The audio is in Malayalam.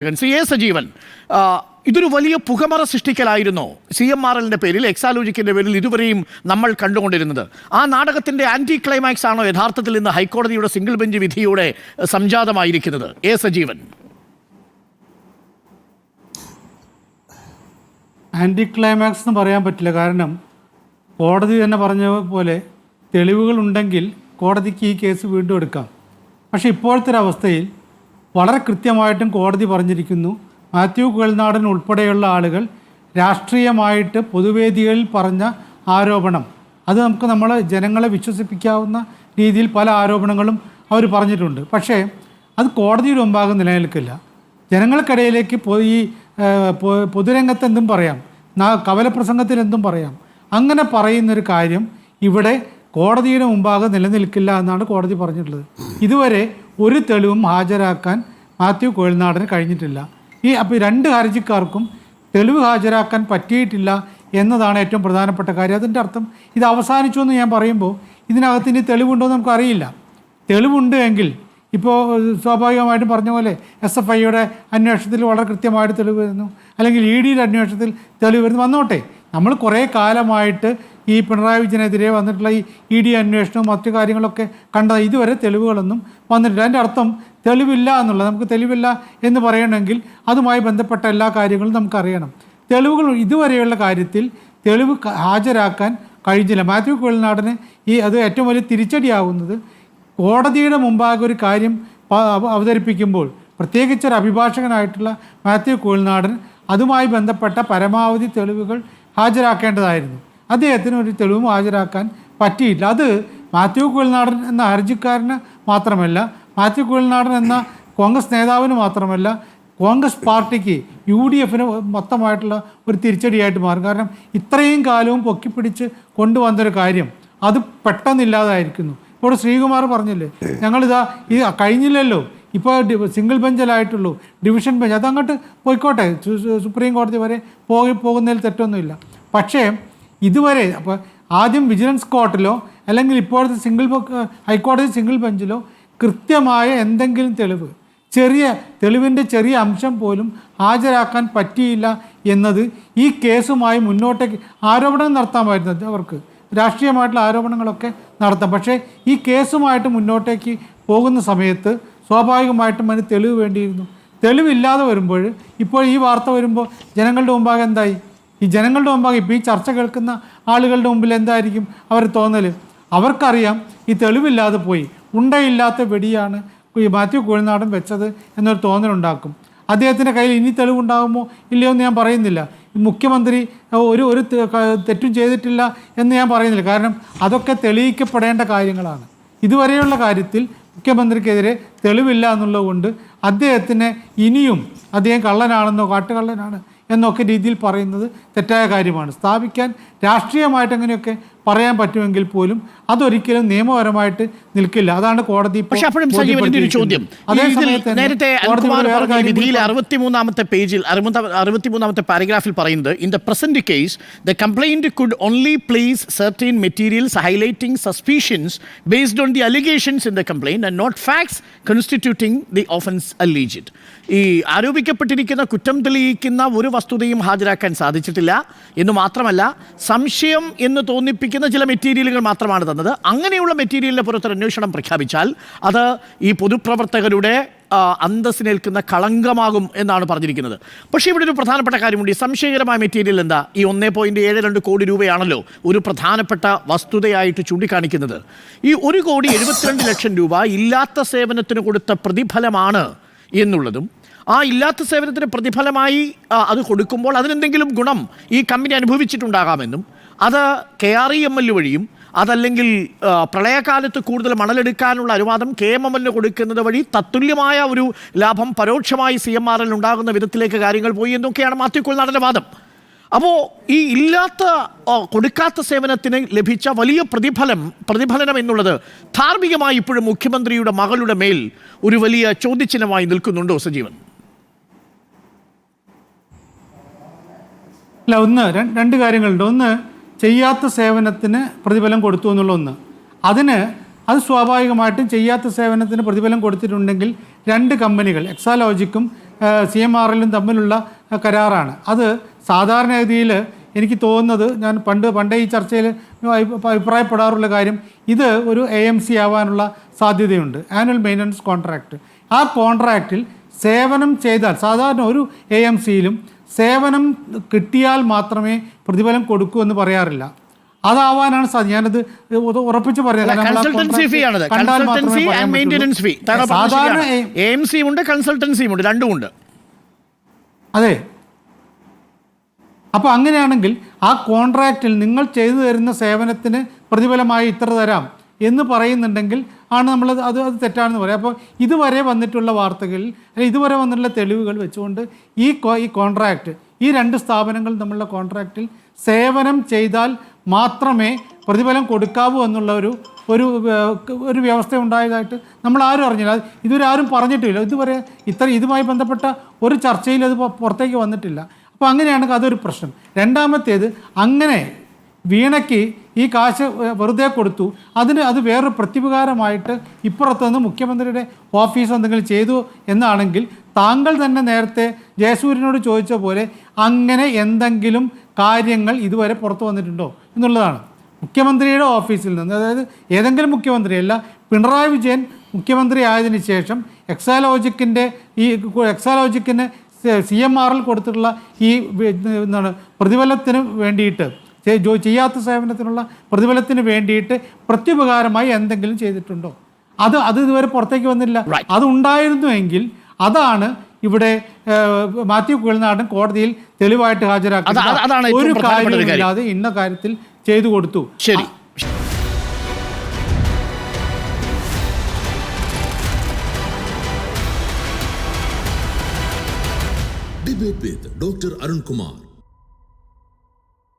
സി എ സജീവൻ, ഇതൊരു വലിയ പുകമറ സൃഷ്ടിക്കലായിരുന്നു CMRLന്റെ പേരിൽ, എക്സാലോജിക്കിന്റെ പേരിൽ ഇതുവരെയും നമ്മൾ കണ്ടുകൊണ്ടിരുന്നത്. ആ നാടകത്തിന്റെ ആന്റി ക്ലൈമാക്സ് ആണോ യഥാർത്ഥത്തിൽ ഇന്ന് ഹൈക്കോടതിയുടെ സിംഗിൾ ബെഞ്ച് വിധിയോടെ സംജാതമായിരിക്കുന്നത്? എ സജീവൻ. ആന്റി ക്ലൈമാക്സ് എന്ന് പറയാൻ പറ്റില്ല. കാരണം കോടതി തന്നെ പറഞ്ഞ പോലെ തെളിവുകളുണ്ടെങ്കിൽ കോടതിക്ക് ഈ കേസ് വീണ്ടും എടുക്കാം. പക്ഷേ ഇപ്പോഴത്തെ ഒരവസ്ഥയിൽ വളരെ കൃത്യമായിട്ടും കോടതി പറഞ്ഞിരിക്കുന്നു, മാത്യു കുഴൽനാടൻ ഉൾപ്പെടെയുള്ള ആളുകൾ രാഷ്ട്രീയമായിട്ട് പൊതുവേദികളിൽ പറഞ്ഞ ആരോപണം, അത് നമ്മൾ ജനങ്ങളെ വിശ്വസിപ്പിക്കാവുന്ന രീതിയിൽ പല ആരോപണങ്ങളും അവർ പറഞ്ഞിട്ടുണ്ട്. പക്ഷേ അത് കോടതിയുടെ മുമ്പാകെ നിലനിൽക്കില്ല. ജനങ്ങൾക്കിടയിലേക്ക് ഈ പൊതുരംഗത്ത് എന്തും പറയാം, കവലപ്രസംഗത്തിൽ എന്തും പറയാം. അങ്ങനെ പറയുന്നൊരു കാര്യം ഇവിടെ കോടതിയുടെ മുമ്പാകെ നിലനിൽക്കില്ല എന്നാണ് കോടതി പറഞ്ഞിട്ടുള്ളത്. ഇതുവരെ ഒരു തെളിവും ഹാജരാക്കാൻ മാത്യു കുഴൽനാടന് കഴിഞ്ഞിട്ടില്ല. അപ്പോൾ രണ്ട് ഹർജിക്കാർക്കും തെളിവ് ഹാജരാക്കാൻ പറ്റിയിട്ടില്ല എന്നതാണ് ഏറ്റവും പ്രധാനപ്പെട്ട കാര്യം. അതിൻ്റെ അർത്ഥം ഇത് അവസാനിച്ചു എന്ന് ഞാൻ പറയുമ്പോൾ ഇതിനകത്ത് ഇനി തെളിവുണ്ടോ എന്ന് നമുക്കറിയില്ല. തെളിവുണ്ട് എങ്കിൽ ഇപ്പോൾ സ്വാഭാവികമായിട്ടും പറഞ്ഞ പോലെ SFIയുടെ അന്വേഷണത്തിൽ വളരെ കൃത്യമായിട്ട് തെളിവ് വരുന്നു, അല്ലെങ്കിൽ EDയുടെ അന്വേഷണത്തിൽ തെളിവ് വരുന്നു, വന്നോട്ടെ. നമ്മൾ കുറേ കാലമായിട്ട് ഈ പിണറായി വിജയനെതിരെ വന്നിട്ടുള്ള ഈ ED അന്വേഷണവും മറ്റു കാര്യങ്ങളൊക്കെ കണ്ടത്, ഇതുവരെ തെളിവുകളൊന്നും വന്നിട്ടില്ല. അതിൻ്റെ അർത്ഥം തെളിവില്ല എന്നുള്ളത്. നമുക്ക് തെളിവില്ല എന്ന് പറയണമെങ്കിൽ അതുമായി ബന്ധപ്പെട്ട എല്ലാ കാര്യങ്ങളും നമുക്കറിയണം. തെളിവുകൾ ഇതുവരെയുള്ള കാര്യത്തിൽ തെളിവ് ഹാജരാക്കാൻ കഴിഞ്ഞില്ല. മാത്യു കുഴൽനാടന് അത് ഏറ്റവും വലിയ തിരിച്ചടിയാവുന്നത് കോടതിയുടെ മുമ്പാകെ ഒരു കാര്യം അവതരിപ്പിക്കുമ്പോൾ, പ്രത്യേകിച്ചൊരു അഭിഭാഷകനായിട്ടുള്ള മാത്യു കുഴൽനാടൻ അതുമായി ബന്ധപ്പെട്ട പരമാവധി തെളിവുകൾ ഹാജരാക്കേണ്ടതായിരുന്നു. അദ്ദേഹത്തിന് ഒരു തെളിവും ഹാജരാക്കാൻ പറ്റിയില്ല. അത് മാത്യു കുഴൽനാടൻ എന്ന ഹർജിക്കാരന് മാത്രമല്ല, മാത്യു കുഴൽനാടൻ എന്ന കോൺഗ്രസ് നേതാവിന് മാത്രമല്ല, കോൺഗ്രസ് പാർട്ടിക്ക് UDFന് മൊത്തമായിട്ടുള്ള ഒരു തിരിച്ചടിയായിട്ട് മാറും. കാരണം ഇത്രയും കാലവും പൊക്കിപ്പിടിച്ച് കൊണ്ടുവന്നൊരു കാര്യം അത് പെട്ടെന്നില്ലാതായിരിക്കുന്നു. ഇപ്പോൾ ശ്രീകുമാർ പറഞ്ഞില്ലേ, ഞങ്ങളിതാ ഈ കഴിഞ്ഞില്ലല്ലോ, ഇപ്പോൾ സിംഗിൾ ബെഞ്ചിലായിട്ടുള്ളൂ, ഡിവിഷൻ ബെഞ്ച് അതങ്ങോട്ട് പോയിക്കോട്ടെ, സുപ്രീം കോടതി വരെ പോകുന്നതിൽ തെറ്റൊന്നുമില്ല. പക്ഷേ ഇതുവരെ അപ്പോൾ ആദ്യം വിജിലൻസ് കോർട്ടിലോ അല്ലെങ്കിൽ ഇപ്പോഴത്തെ ഹൈക്കോടതി സിംഗിൾ ബെഞ്ചിലോ കൃത്യമായ എന്തെങ്കിലും തെളിവിൻ്റെ ചെറിയ അംശം പോലും ഹാജരാക്കാൻ പറ്റിയില്ല എന്നത് ഈ കേസുമായി മുന്നോട്ടേക്ക് ആരോപണം നടത്താമായിരുന്നു. അവർക്ക് രാഷ്ട്രീയമായിട്ടുള്ള ആരോപണങ്ങളൊക്കെ നടത്താം. പക്ഷേ ഈ കേസുമായിട്ട് മുന്നോട്ടേക്ക് പോകുന്ന സമയത്ത് സ്വാഭാവികമായിട്ടും അതിന് തെളിവ് വേണ്ടിയിരുന്നു. തെളിവില്ലാതെ വരുമ്പോൾ, ഇപ്പോൾ ഈ വാർത്ത വരുമ്പോൾ ജനങ്ങളുടെ മുമ്പാകെ എന്തായി? ഈ ജനങ്ങളുടെ മുമ്പാകെ ഇപ്പോൾ ഈ ചർച്ച കേൾക്കുന്ന ആളുകളുടെ മുമ്പിൽ എന്തായിരിക്കും അവർ തോന്നൽ? അവർക്കറിയാം ഈ തെളിവില്ലാതെ പോയി, ഉണ്ടയില്ലാത്ത വെടിയാണ് ഈ മാത്യു കുഴൽനാടൻ വെച്ചത് എന്നൊരു തോന്നലുണ്ടാക്കും. അദ്ദേഹത്തിൻ്റെ കയ്യിൽ ഇനി തെളിവുണ്ടാകുമോ ഇല്ലയോ എന്ന് ഞാൻ പറയുന്നില്ല. മുഖ്യമന്ത്രി ഒരു തെറ്റും ചെയ്തിട്ടില്ല എന്ന് ഞാൻ പറയുന്നില്ല. കാരണം അതൊക്കെ തെളിയിക്കപ്പെടേണ്ട കാര്യങ്ങളാണ്. ഇതുവരെയുള്ള കാര്യത്തിൽ മുഖ്യമന്ത്രിക്കെതിരെ തെളിവില്ല എന്നുള്ളതുകൊണ്ട് അദ്ദേഹത്തിന് ഇനിയും അദ്ദേഹം കള്ളനാണെന്നോ കാട്ടുകള്ളനാണ് എന്നൊക്കെ രീതിയിൽ പറയുന്നത് തെറ്റായ കാര്യമാണ്. സ്ഥാപിക്കാൻ രാഷ്ട്രീയമായിട്ട് അങ്ങനെയൊക്കെ പറയാൻ പറ്റുമെങ്കിൽ പോലും അതൊരിക്കലും നിയമപരമായിട്ട് നിൽക്കില്ല. അതാണ് കോടതി. പക്ഷേ അപ്പോഴും ചോദ്യം, നേരത്തെ വിധിയിൽ 63ാമത്തെ പേജിൽ 63ാമത്തെ പാരഗ്രാഫിൽ പറയുന്നത്, in the present case the complaint could only place certain materials highlighting suspicions based on the allegations in the complaint and not facts constituting the offence alleged. ഈ ആരോപിക്കപ്പെട്ടിരിക്കുന്ന കുറ്റം തെളിയിക്കുന്ന ഒരു വസ്തുതയും ഹാജരാക്കാൻ സാധിച്ചിട്ടില്ല എന്ന് മാത്രമല്ല, സംശയം എന്ന് തോന്നിപ്പിക്കുന്ന ചില മെറ്റീരിയലുകൾ മാത്രമാണ് തന്നത്. അങ്ങനെയുള്ള മെറ്റീരിയലിനെ പുറത്തൊരു അന്വേഷണം പ്രഖ്യാപിച്ചാൽ അത് ഈ പൊതുപ്രവർത്തകരുടെ അന്തസ്സിനേൽക്കുന്ന കളങ്കമാകും എന്നാണ് പറഞ്ഞിരിക്കുന്നത്. പക്ഷേ ഇവിടെ ഒരു പ്രധാനപ്പെട്ട കാര്യമുണ്ട്. ഈ സംശയകരമായ മെറ്റീരിയൽ എന്താ? ഈ 1.72 കോടി രൂപയാണല്ലോ ഒരു പ്രധാനപ്പെട്ട വസ്തുതയായിട്ട് ചൂണ്ടിക്കാണിക്കുന്നത്. ഈ 1,72,00,000 രൂപ ഇല്ലാത്ത സേവനത്തിന് കൊടുത്ത പ്രതിഫലമാണ് എന്നുള്ളതും, ആ ഇല്ലാത്ത സേവനത്തിന് പ്രതിഫലമായി അത് കൊടുക്കുമ്പോൾ അതിനെന്തെങ്കിലും ഗുണം ഈ കമ്പനി അനുഭവിച്ചിട്ടുണ്ടാകാമെന്നും, അത് KREML വഴിയും അതല്ലെങ്കിൽ പ്രളയകാലത്ത് കൂടുതൽ മണലെടുക്കാനുള്ള അനുവാദം KMML കൊടുക്കുന്നത് വഴി തത്തുല്യമായ ഒരു ലാഭം പരോക്ഷമായി CMRL ഉണ്ടാകുന്ന വിധത്തിലേക്ക് കാര്യങ്ങൾ പോയി എന്നൊക്കെയാണ് മാത്യു കുഴൽനാടൻ്റെ വാദം. അപ്പോൾ ഈ കൊടുക്കാത്ത സേവനത്തിന് ലഭിച്ച വലിയ പ്രതിഫലനം എന്നുള്ളത് ധാർമ്മികമായി ഇപ്പോഴും മുഖ്യമന്ത്രിയുടെ മകളുടെ മേൽ ഒരു വലിയ ചോദ്യചിഹ്നമായി നിൽക്കുന്നുണ്ടോ സജീവൻ? അല്ല, രണ്ട് കാര്യങ്ങളുണ്ട്. ഒന്ന്, ചെയ്യാത്ത സേവനത്തിന് പ്രതിഫലം കൊടുത്തു എന്നുള്ള ഒന്ന്. അത് സ്വാഭാവികമായിട്ടും ചെയ്യാത്ത സേവനത്തിന് പ്രതിഫലം കൊടുത്തിട്ടുണ്ടെങ്കിൽ രണ്ട് കമ്പനികൾ, എക്സാലോജിക്കും CMRL തമ്മിലുള്ള കരാറാണ്. അത് സാധാരണഗതിയിൽ എനിക്ക് തോന്നുന്നത്, ഞാൻ പണ്ടേ ഈ ചർച്ചയിൽ അഭിപ്രായപ്പെടാറുള്ള കാര്യം, ഇത് ഒരു AMC ആവാനുള്ള സാധ്യതയുണ്ട്, ആനുവൽ മെയിൻ്റനൻസ് കോൺട്രാക്റ്റ്. ആ കോൺട്രാക്റ്റിൽ സേവനം ചെയ്താൽ, സാധാരണ ഒരു AMCയിലും സേവനം കിട്ടിയാൽ മാത്രമേ പ്രതിഫലം കൊടുക്കൂ എന്ന് പറയാറില്ല. അതാവാനാണ് സാധ്യത. ഞാനത് ഉറപ്പിച്ച് പറയാം. സാധാരണ AMC ഉണ്ട്, കൺസൾട്ടൻസിയും ഉണ്ട്, രണ്ടുമുണ്ട്. അതെ. അപ്പോൾ അങ്ങനെയാണെങ്കിൽ ആ കോൺട്രാക്റ്റിൽ നിങ്ങൾ ചെയ്തു തരുന്ന സേവനത്തിന് പ്രതിഫലമായി ഇത്ര തരാം എന്ന് പറയുന്നുണ്ടെങ്കിൽ ആണ് നമ്മൾ അത് തെറ്റാണെന്ന് പറയാം. അപ്പോൾ ഇതുവരെ വന്നിട്ടുള്ള വാർത്തകളിൽ അല്ലെങ്കിൽ ഇതുവരെ വന്നിട്ടുള്ള തെളിവുകൾ വെച്ചുകൊണ്ട് ഈ കോൺട്രാക്റ്റ്, ഈ രണ്ട് സ്ഥാപനങ്ങൾ തമ്മിലുള്ള കോൺട്രാക്റ്റിൽ സേവനം ചെയ്താൽ മാത്രമേ പ്രതിഫലം കൊടുക്കാവൂ എന്നുള്ള ഒരു വ്യവസ്ഥ ഉണ്ടായതായിട്ട് നമ്മൾ ആരും അറിഞ്ഞില്ല. ഇതുവരെ ആരും പറഞ്ഞിട്ടില്ല. ഇതുവരെ ഇതുമായി ബന്ധപ്പെട്ട ഒരു ചർച്ചയിൽ അത് പുറത്തേക്ക് വന്നിട്ടില്ല. അപ്പോൾ അങ്ങനെയാണെങ്കിൽ അതൊരു പ്രശ്നം. രണ്ടാമത്തേത്, അങ്ങനെ വീണയ്ക്ക് ഈ കാശ് വെറുതെ കൊടുത്തു, അത് വേറൊരു പ്രത്യുപകാരമായിട്ട് ഇപ്പുറത്തുനിന്ന് മുഖ്യമന്ത്രിയുടെ ഓഫീസ് എന്തെങ്കിലും ചെയ്തു എന്നാണെങ്കിൽ താങ്കൾ തന്നെ നേരത്തെ ജയസൂര്യനോട് ചോദിച്ച പോലെ അങ്ങനെ എന്തെങ്കിലും കാര്യങ്ങൾ ഇതുവരെ പുറത്തു വന്നിട്ടുണ്ടോ എന്നുള്ളതാണ്. മുഖ്യമന്ത്രിയുടെ ഓഫീസിൽ നിന്ന്, അതായത് ഏതെങ്കിലും മുഖ്യമന്ത്രിയല്ല, പിണറായി വിജയൻ മുഖ്യമന്ത്രി ആയതിനു ശേഷം എക്സാലോജിക്കിന് CMRL കൊടുത്തിട്ടുള്ള ഈ പ്രതിഫലത്തിന് വേണ്ടിയിട്ട്, ചെയ്യാത്ത സേവനത്തിനുള്ള പ്രതിഫലത്തിന് വേണ്ടിയിട്ട് പ്രത്യുപകാരമായി എന്തെങ്കിലും ചെയ്തിട്ടുണ്ടോ? അത് ഇതുവരെ പുറത്തേക്ക് വന്നില്ല. അത് ഉണ്ടായിരുന്നുവെങ്കിൽ അതാണ് ഇവിടെ മാത്യു കുഴൽനാടൻ കോടതിയിൽ തെളിവായിട്ട് ഹാജരാക്കുന്നത്. ഒരു കാര്യമില്ലാതെ ഇന്ന കാര്യത്തിൽ ചെയ്തു കൊടുത്തു. ശരി. Debate with Dr. Arun Kumar.